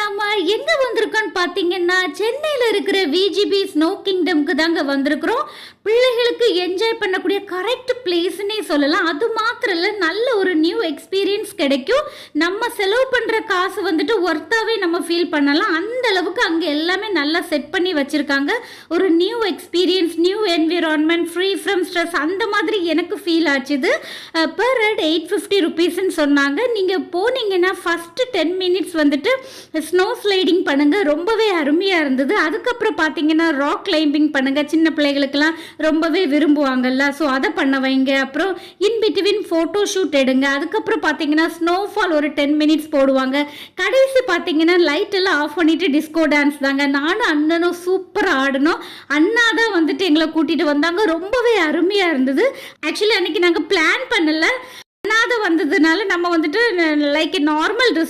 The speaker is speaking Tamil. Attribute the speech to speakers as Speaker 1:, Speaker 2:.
Speaker 1: நம்ம எங்க வந்திருக்கோம்னு பார்த்தீங்கன்னா, சென்னையில இருக்கிற விஜிபி ஸ்னோ கிங்டம்க்கு தாங்க வந்திருக்கிறோம். பிள்ளைகளுக்கு என்ஜாய் பண்ணக்கூடிய கரெக்ட் பிளேஸ்ன்னே சொல்லலாம். அது மாத்திரம் இல்ல, நல்ல ஒரு நியூ எக்ஸ்பீரியன்ஸ் கிடைக்கும். நம்ம செலவு பண்ற காசு வந்துட்டு ஒர்த்தாவே நம்ம ஃபீல் பண்ணலாம். அந்த அளவுக்கு அங்க எல்லாமே நல்லா செட் பண்ணி வச்சிருக்காங்க. ஒரு new experience, new environment, free from stress அந்த மாதிரி எனக்கு ஃபீல் ஆச்சுது. பெர் ஹெட் 850 ருபீஸ்ன்னு சொன்னாங்க. நீங்க போனீங்கன்னா ஃபர்ஸ்ட் 10 மினிட்ஸ் வந்துட்டு ஸ்னோ ஸ்லைடிங் பண்ணுங்க, ரொம்பவே அருமையா இருந்தது. அதுக்கப்புறம் பார்த்தீங்கன்னா ராக் கிளைம்பிங் பண்ணுங்க, சின்ன பிள்ளைகளுக்கெல்லாம் ரொம்பவே விரும்புவாங்கல்ல, ஸோ அதை பண்ண வைங்க. அப்புறம் இன் பிட்வீன் ஃபோட்டோ ஷூட் எடுங்க. அதுக்கப்புறம் பார்த்தீங்கன்னா ஸ்னோஃபால் ஒரு 10 மினிட்ஸ் போடுவாங்க. கடைசி பார்த்தீங்கன்னா லைட் எல்லாம் ஆஃப் பண்ணிட்டு டிஸ்கோ டான்ஸ் தாங்க. நானும் அண்ணனும் சூப்பராக ஆடினோம். அண்ணா தான் வந்துட்டு எங்களை கூட்டிட்டு வந்தாங்க. ரொம்பவே அருமையா இருந்தது. ஆக்சுவலி அன்னைக்கு நாங்கள் பிளான் பண்ணல, அண்ணாத வந்ததுனால நம்ம வந்துட்டு லைக் நார்மல் ட்ரெஸ்